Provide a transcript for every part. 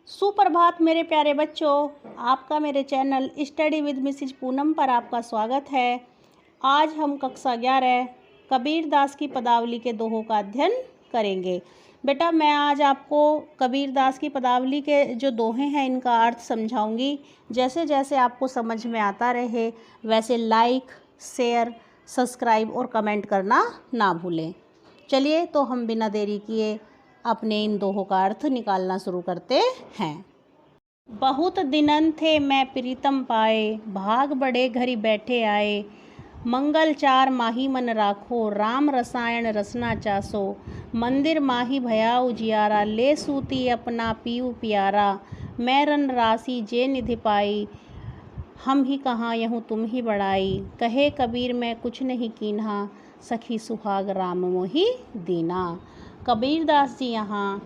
सुप्रभात मेरे प्यारे बच्चों, आपका मेरे channel study with Mrs Poonam पर आपका स्वागत है। आज हम कक्षा 11 कबीर दास की पदावली के दोहों का अध्ययन करेंगे। बेटा, मैं आज आपको कबीर दास की पदावली के जो दोहे हैं इनका अर्थ समझाऊंगी। जैसे जैसे आपको समझ में आता रहे वैसे लाइक, शेयर, सब्सक्राइब और कमेंट करना ना भूलें। चलिए तो हम बिना देरी किए अपने इन दोहों का अर्थ निकालना शुरू करते हैं। बहुत दिनन थे मैं प्रीतम पाए, भाग बड़े घरी बैठे आए। मंगल चार माही मन राखो, राम रसायन रसना चासो। मंदिर माही भया उजियारा, ले सूती अपना पीऊ प्यारा। मैं रन राशि जे निधि पाई, हम ही कहाँ यहूँ तुम ही बड़ाई। कहे कबीर मैं कुछ नहीं कीन्हा, सखी सुहाग राम मोहि दीना। कबीर दास जी यहाँ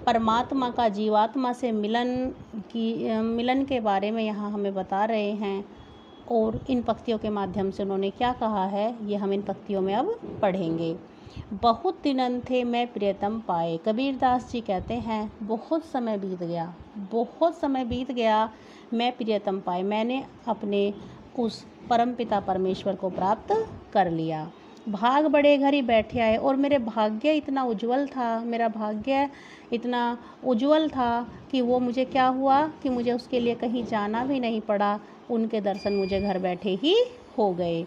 परमात्मा का जीवात्मा से मिलन के बारे में यहाँ हमें बता रहे हैं और इन पंक्तियों के माध्यम से उन्होंने क्या कहा है ये हम इन पंक्तियों में अब पढ़ेंगे। बहुत दिनन थे मैं प्रियतम पाए। कबीर दास जी कहते हैं बहुत समय बीत गया मैं प्रियतम पाए, मैंने अपने उस परमपिता परमेश्वर को प्राप्त कर लिया। भाग बड़े घरी बैठे आए, और मेरा भाग्य इतना उज्जवल था कि वो मुझे क्या हुआ कि मुझे उसके लिए कहीं जाना भी नहीं पड़ा, उनके दर्शन मुझे घर बैठे ही हो गए।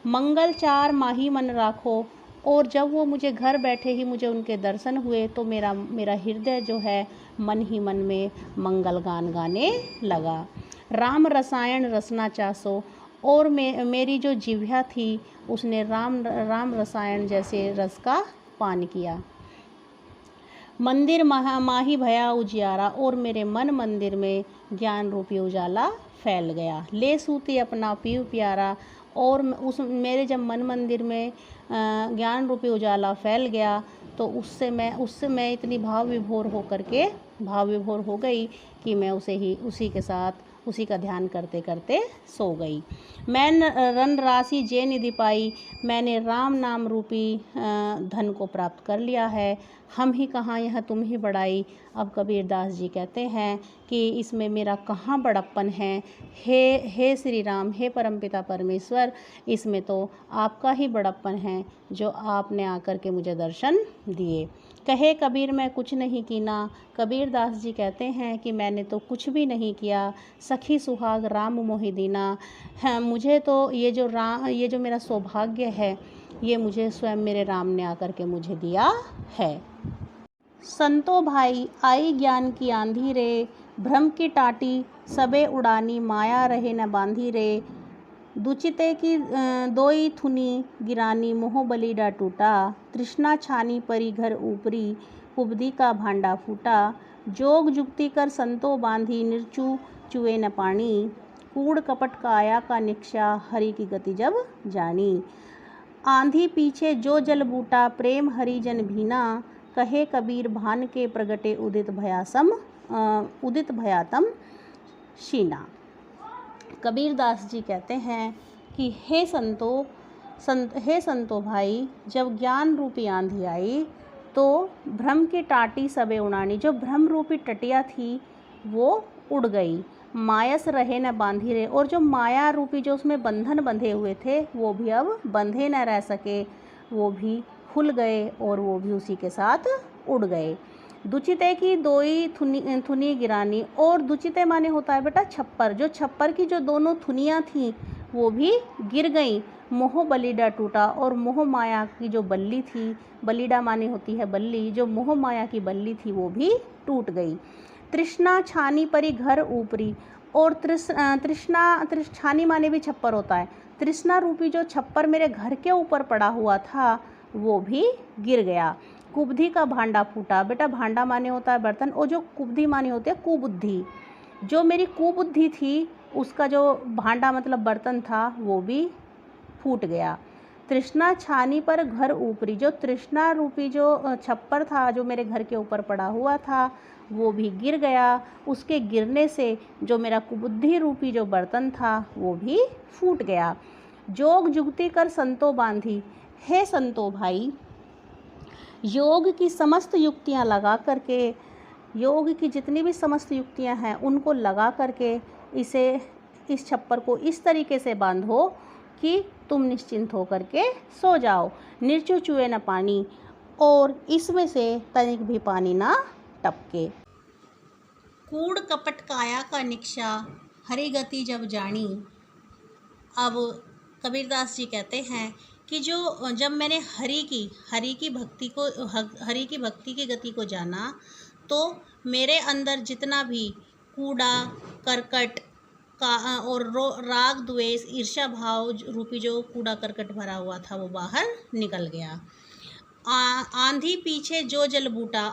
मंगल चार माही मन राखो, और जब वो मुझे घर बैठे ही मुझे उनके दर्शन हुए तो मेरा हृदय जो है मन ही मन में मंगल गान गाने लगा। राम रसायन रसना चासो, और मेरी जो जिह्वा थी उसने राम रसायन जैसे रस का पान किया। मंदिर माही भया उजियारा, और मेरे मन मंदिर में ज्ञान रूपी उजाला फैल गया। ले सूती अपना पीऊ प्यारा, और मेरे जब मन मंदिर में ज्ञान रूपी उजाला फैल गया तो उससे मैं इतनी भाव विभोर हो गई कि मैं उसी के साथ उसी का ध्यान करते करते सो गई। मैं रन राशि जे निधि पाई, मैंने राम नाम रूपी धन को प्राप्त कर लिया है। हम ही कहाँ यह तुम ही बड़ाई। अब कबीर दास जी कहते हैं कि इसमें मेरा कहाँ बड़प्पन है। हे श्री राम, हे परमपिता परमेश्वर, इसमें तो आपका ही बड़प्पन है जो आपने आकर के मुझे दर्शन दिए। कहे कबीर मैं कुछ नहीं कीना, कबीर दास जी कहते हैं कि मैंने तो कुछ भी नहीं किया। सखी सुहाग राम मोहि दीना, है मुझे तो ये जो मेरा सौभाग्य है ये मुझे स्वयं मेरे राम ने आकर के मुझे दिया है। संतो भाई आई ज्ञान की आंधी रे, भ्रम की टाटी सबे उड़ानी, माया रहे न बांधी रे। दुचिते की दोई थुनी गिरानी, मोह बलिडा टूटा। तृष्णा छानी परी घर ऊपरी, कुबदी का भांडा फूटा। जोग जुक्ति कर संतो बांधी, निर्चू चुए न पानी। कूड़ कपट काया का निक्षा, हरि की गति जब जानी। आंधी पीछे जो जल बूटा, प्रेम हरि जन भीना। कहे कबीर भान के प्रगटे, उदित भयातम शीना। कबीर दास जी कहते हैं कि हे संतो भाई, जब ज्ञान रूपी आंधी आई तो भ्रम की टाटी सबे उड़ानी, जो भ्रम रूपी टटिया थी वो उड़ गई। मायस रहे न बांधी रहे, और जो माया रूपी जो उसमें बंधन बंधे हुए थे वो भी अब बंधे न रह सके, वो भी खुल गए और वो भी उसी के साथ उड़ गए। दुचिते की दोई थुनी गिरानी, और दुचिते माने होता है बेटा छप्पर, जो छप्पर की जो दोनों थुनियाँ थीं वो भी गिर गईं। मोह बलिडा टूटा, और मोह माया की जो बल्ली थी, बलिडा माने होती है बल्ली, जो मोह माया की बल्ली थी वो भी टूट गई। तृष्णा छानी परी घर ऊपरी, और छानी माने भी छप्पर होता है। तृष्णा रूपी जो छप्पर मेरे घर के ऊपर पड़ा हुआ था वो भी गिर गया। कुबधी का भांडा फूटा, बेटा भांडा माने होता है बर्तन, और जो कुबधी माने होते हैं कुबुद्धि, जो मेरी कुबुद्धि थी उसका जो भांडा मतलब बर्तन था वो भी फूट गया। तृष्णा छानी पर घर ऊपरी, जो तृष्णा रूपी जो छप्पर था जो मेरे घर के ऊपर पड़ा हुआ था वो भी गिर गया। उसके गिरने से जो मेरा कुबुद्धि रूपी जो बर्तन था वो भी फूट गया। जोग जुगती कर संतो बांधी, हे संतो भाई, योग की समस्त युक्तियां लगा करके योग की जितनी भी समस्त युक्तियां हैं उनको लगा करके इस छप्पर को इस तरीके से बांधो कि तुम निश्चिंत होकर के सो जाओ। निर्चु चुए न पानी, और इसमें से तनिक भी पानी ना टपके। कूड़ कपट काया का निक्षा, हरि गति जब जानी। अब कबीरदास जी कहते हैं कि जब मैंने हरि की भक्ति की गति को जाना, तो मेरे अंदर जितना भी कूड़ा करकट का और राग द्वेष ईर्ष्या भाव रूपी जो कूड़ा करकट भरा हुआ था वो बाहर निकल गया। आंधी पीछे जो जल बूटा।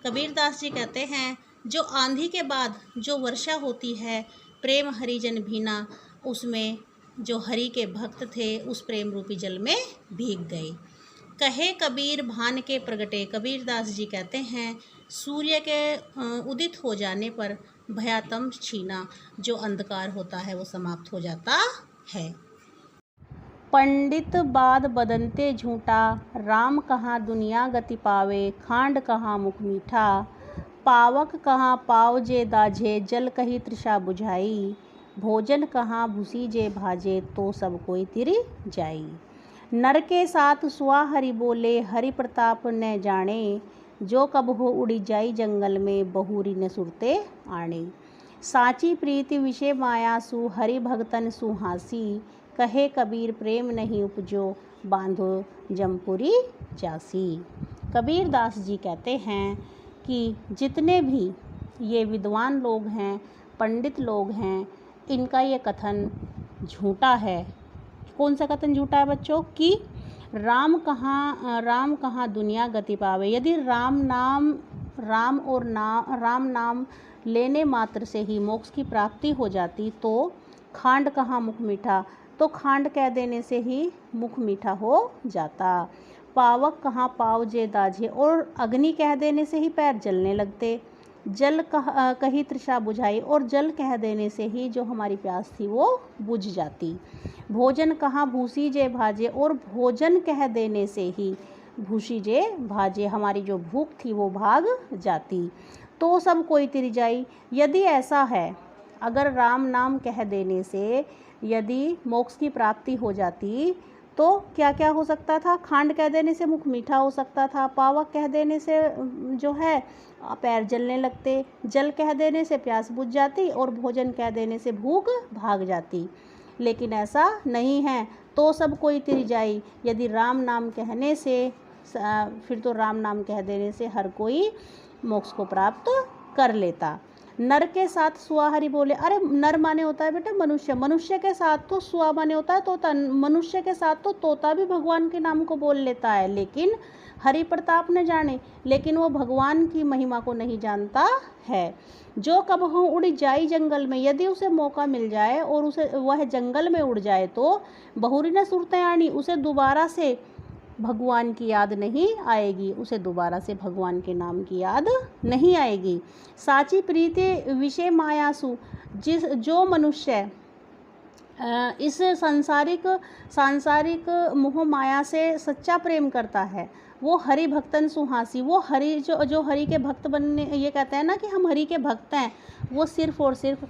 कबीरदास जी कहते हैं जो आंधी के बाद जो वर्षा होती है, प्रेम हरिजन भीना, उसमें जो हरि के भक्त थे उस प्रेम रूपी जल में भीग गए। कहे कबीर भान के प्रगटे। कबीरदास जी कहते हैं सूर्य के उदित हो जाने पर भयातम छीना, जो अंधकार होता है वो समाप्त हो जाता है। पंडित बाद बदनते झूठा, राम कहाँ दुनिया गति पावे, खांड कहाँ मुख मीठा। पावक कहाँ पाव जे दाझे, जल कही तृषा बुझाई। भोजन कहाँ भूसी जे भाजे, तो सब कोई तिरि जाई। नर के साथ सुआ हरि बोले, हरि प्रताप न जाने। जो कब हो उड़ी जाई जंगल में, बहुरी न सुरते आने। साची प्रीति विषय माया सु, हरि भगतन सुहासी। कहे कबीर प्रेम नहीं उपजो, बांधो जमपुरी जासी। कबीरदास जी कहते हैं कि जितने भी ये विद्वान लोग हैं, पंडित लोग हैं, इनका ये कथन झूठा है। कौन सा कथन झूठा है बच्चों? कि राम कहाँ दुनिया गति पावे। यदि राम नाम लेने मात्र से ही मोक्ष की प्राप्ति हो जाती, तो खांड कहाँ मुख मीठा, तो खांड कह देने से ही मुख मीठा हो जाता। पावक कहाँ पाव जे दाझे, और अग्नि कह देने से ही पैर जलने लगते। जल कही तृषा बुझाई, और जल कह देने से ही जो हमारी प्यास थी वो बुझ जाती। भोजन कहाँ भूसी जे भाजे, और भोजन कह देने से ही भूसी जे भाजे, हमारी जो भूख थी वो भाग जाती। तो सब कोई तिरि जाई। यदि ऐसा है, अगर राम नाम कह देने से यदि मोक्ष की प्राप्ति हो जाती, तो क्या क्या हो सकता था? खांड कह देने से मुख मीठा हो सकता था, पावक कह देने से जो है पैर जलने लगते, जल कह देने से प्यास बुझ जाती, और भोजन कह देने से भूख भाग जाती। लेकिन ऐसा नहीं है। तो सब कोई तिरि जाई, यदि राम नाम कहने से, फिर तो राम नाम कह देने से हर कोई मोक्ष को प्राप्त कर लेता। नर के साथ सुआ हरि बोले। अरे नर माने होता है बेटा मनुष्य, मनुष्य के साथ तो सुआ माने होता है तोता, मनुष्य के साथ तो तोता भी भगवान के नाम को बोल लेता है, लेकिन हरि प्रताप न जाने, लेकिन वो भगवान की महिमा को नहीं जानता है। जो कब हो उड़ जाई जंगल में, यदि उसे मौका मिल जाए और वह जंगल में उड़ जाए, तो बहुरी न सुरते आनी, उसे दोबारा से भगवान की याद नहीं आएगी, उसे दोबारा से भगवान के नाम की याद नहीं आएगी। साची प्रीति विषय मायासु, जो मनुष्य इस सांसारिक मोह माया से सच्चा प्रेम करता है, वो हरि भक्तन सुहासी, वो हरि जो हरि के भक्त बनने, ये कहते हैं ना कि हम हरि के भक्त हैं, वो सिर्फ और सिर्फ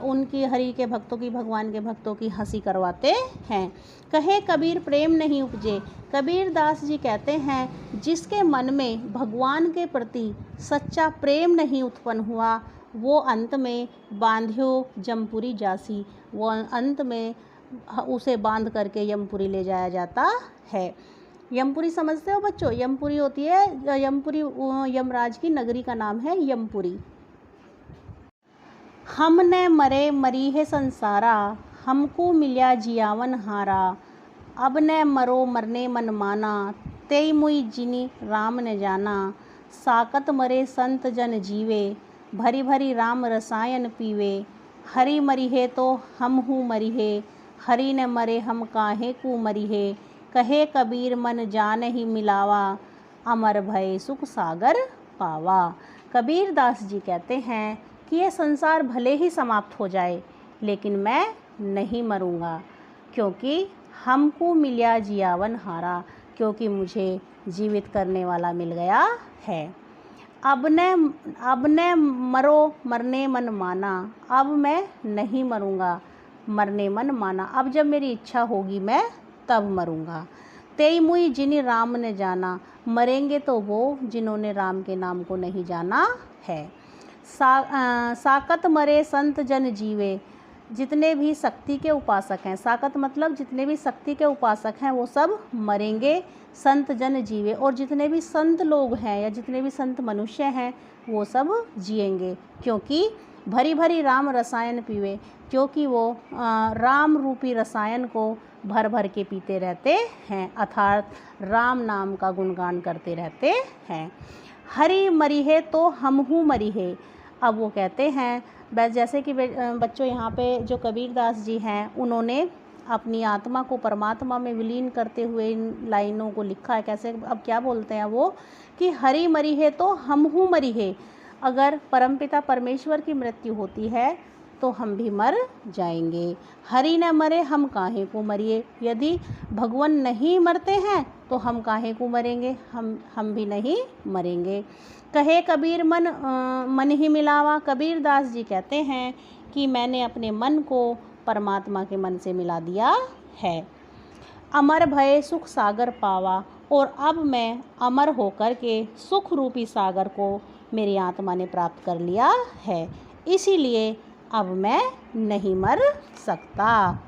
उनकी हरि के भक्तों की, भगवान के भक्तों की हंसी करवाते हैं। कहे कबीर प्रेम नहीं उपजे। कबीरदास जी कहते हैं जिसके मन में भगवान के प्रति सच्चा प्रेम नहीं उत्पन्न हुआ, वो अंत में बांध्यो जमपुरी जासी, वो अंत में उसे बांध करके यमपुरी ले जाया जाता है। यमपुरी समझते हो बच्चों? यमपुरी होती है, यमपुरी यमराज की नगरी का नाम है यमपुरी। हम न मरे मरी है संसारा, हमको मिल्या जियावन हारा। अब न मरो मरने मन माना, तेई मुई जिनी राम न जाना। साकत मरे संत जन जीवे, भरी भरी राम रसायन पीवे। हरि मरी है तो हम हूँ मरी है, हरि न मरे हम काहे को मरी है। कहे कबीर मन जान ही मिलावा, अमर भय सुख सागर पावा। कबीरदास जी कहते हैं कि ये संसार भले ही समाप्त हो जाए, लेकिन मैं नहीं मरूंगा, क्योंकि हमको मिल्या जियावन हारा, क्योंकि मुझे जीवित करने वाला मिल गया है। अब न मरो मरने मन माना, अब मैं नहीं मरूँगा मरने मन माना, अब जब मेरी इच्छा होगी मैं तब मरूँगा। तेई मुई जिनि राम ने जाना, मरेंगे तो वो जिन्होंने राम के नाम को नहीं जाना है। साकत मरे संत जन जीवे, जितने भी शक्ति के उपासक हैं, साकत मतलब जितने भी शक्ति के उपासक हैं वो सब मरेंगे, संत जन जीवे, और जितने भी संत लोग हैं या जितने भी संत मनुष्य हैं वो सब जिएंगे, क्योंकि भरी भरी राम रसायन पीवे, क्योंकि वो राम रूपी रसायन को भर भर के पीते रहते हैं, अर्थात राम नाम का गुणगान करते रहते हैं। हरि मरिहे तो हमहू मरिहे, अब वो कहते हैं जैसे कि बच्चों यहाँ पे जो कबीरदास जी हैं उन्होंने अपनी आत्मा को परमात्मा में विलीन करते हुए इन लाइनों को लिखा है। कैसे, अब क्या बोलते हैं वो कि हरि मरिहे तो हमहू मरिहे, अगर परमपिता परमेश्वर की मृत्यु होती है तो हम भी मर जाएंगे। हरि न मरे हम काहे को मरिए, यदि भगवान नहीं मरते हैं तो हम काहे को मरेंगे, हम भी नहीं मरेंगे। कहे कबीर मन ही मिलावा, कबीरदास जी कहते हैं कि मैंने अपने मन को परमात्मा के मन से मिला दिया है। अमर भये सुख सागर पावा, और अब मैं अमर होकर के सुख रूपी सागर को मेरी आत्मा ने प्राप्त कर लिया है, इसीलिए अब मैं नहीं मर सकता।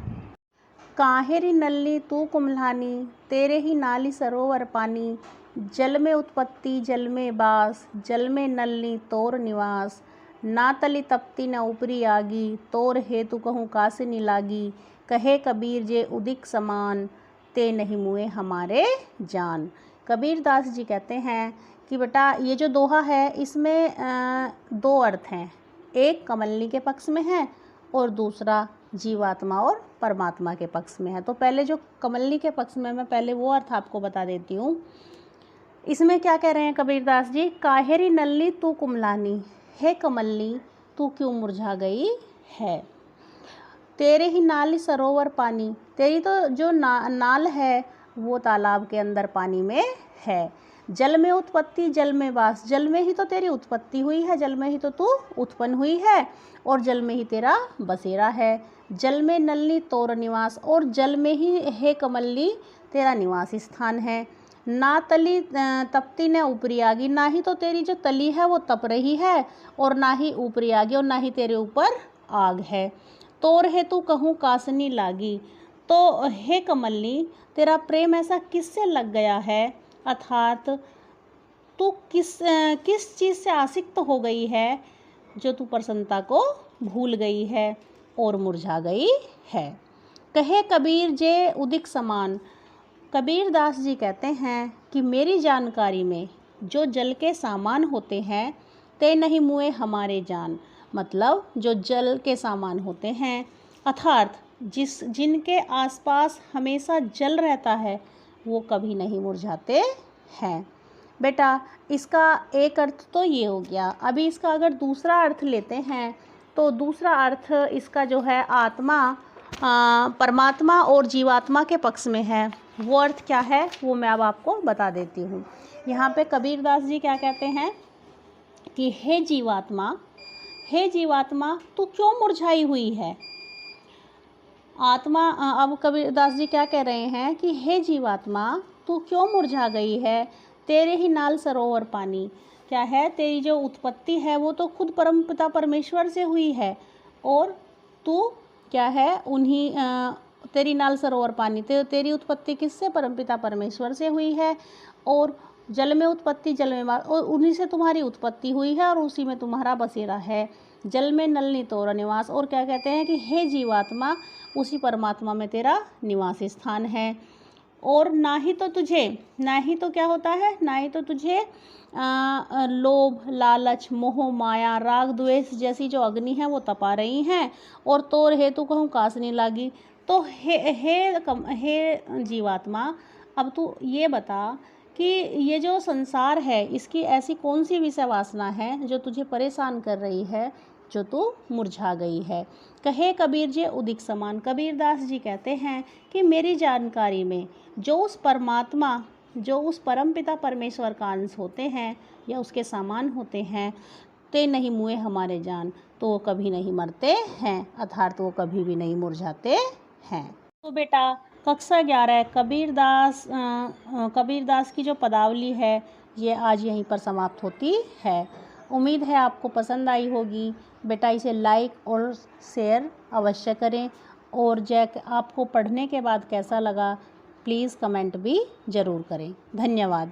काहेरी नल्ली तू कुम्हानी, तेरे ही नाली सरोवर पानी, जल में उत्पत्ति जल में बास, जल में नल्ली तोर निवास, ना तली तपती न ऊपरी आगी, तोर हेतु कहूँ कासिनी लागी, कहे कबीर जे उदिक समान, ते नहीं मुए हमारे जान। कबीरदास जी कहते हैं कि बेटा ये जो दोहा है इसमें दो अर्थ हैं, एक कमलनी के पक्ष में है और दूसरा जीवात्मा और परमात्मा के पक्ष में है। तो पहले जो कमलनी के पक्ष में, मैं पहले वो अर्थ आपको बता देती हूँ। इसमें क्या कह रहे हैं कबीरदास जी, काहेरी नल्ली तू कुमलानी, हे कमलनी तू क्यों मुरझा गई है, तेरे ही नाली सरोवर पानी, तेरी तो जो नाल है वो तालाब के अंदर पानी में है, जल में उत्पत्ति जल में वास, जल में ही तो तेरी उत्पत्ति हुई है, जल में ही तो तू उत्पन्न हुई है और जल में ही तेरा बसेरा है, जल में नल्ली तोर निवास, और जल में ही हे कमल्ली तेरा निवास स्थान है। ना तली तपती न ऊपरी आगी, ना ही तो तेरी जो तली है वो तप रही है और ना ही ऊपरी आगी, और ना ही तेरे ऊपर आग है। तोर हेतु कहूँ कासनी लागी, तो हे कमल्ली तेरा प्रेम ऐसा किससे लग गया है, अर्थात तू किस चीज़ से आसक्त हो गई है जो तू प्रसन्नता को भूल गई है और मुरझा गई है। कहे कबीर जे उदिक समान, कबीरदास जी कहते हैं कि मेरी जानकारी में जो जल के सामान होते हैं, ते नहीं मुए हमारे जान, मतलब जो जल के सामान होते हैं अर्थात जिनके आसपास हमेशा जल रहता है वो कभी नहीं मुरझाते हैं। बेटा इसका एक अर्थ तो ये हो गया। अभी इसका अगर दूसरा अर्थ लेते हैं तो दूसरा अर्थ इसका जो है आत्मा परमात्मा और जीवात्मा के पक्ष में है। वो अर्थ क्या है वो मैं अब आपको बता देती हूँ। यहाँ पे कबीरदास जी क्या कहते हैं कि हे जीवात्मा तू क्यों मुरझाई हुई है। आत्मा अब कबीरदास जी क्या कह रहे हैं कि हे जीवात्मा तू क्यों मुरझा गई है, तेरे ही नाल सरोवर पानी, क्या है तेरी जो उत्पत्ति है वो तो खुद परमपिता परमेश्वर से हुई है और तू क्या है उन्हीं तेरी नाल सरोवर पानी, तेरी उत्पत्ति किससे, परमपिता परमेश्वर से हुई है और जल में उत्पत्ति जल में और उन्हीं से तुम्हारी उत्पत्ति हुई है और उसी में तुम्हारा बसेरा है। जल में नल तोरा निवास, और क्या कहते हैं कि हे जीवात्मा उसी परमात्मा में तेरा निवास स्थान है। और ना ही तो क्या होता है, ना ही तो तुझे लोभ लालच मोह माया राग द्वेष जैसी जो अग्नि है वो तपा रही हैं और तोर हेतु कहूँ कासनी लागी। तो हे जीवात्मा अब तू ये बता कि ये जो संसार है इसकी ऐसी कौन सी विषय वासना है जो तुझे परेशान कर रही है, जो तू मुरझा गई है। कहे कबीर जी उदिक समान, कबीरदास जी कहते हैं कि मेरी जानकारी में जो उस परमात्मा जो उस परमपिता परमेश्वर का अंश होते हैं या उसके समान होते हैं, ते नहीं मुए हमारे जान, तो वो कभी नहीं मरते हैं, अर्थात वो कभी भी नहीं मुरझाते हैं। तो बेटा कक्षा 11 कबीरदास की जो पदावली है ये आज यहीं पर समाप्त होती है। उम्मीद है आपको पसंद आई होगी। बेटा इसे लाइक और शेयर अवश्य करें, और आपको पढ़ने के बाद कैसा लगा प्लीज़ कमेंट भी ज़रूर करें। धन्यवाद।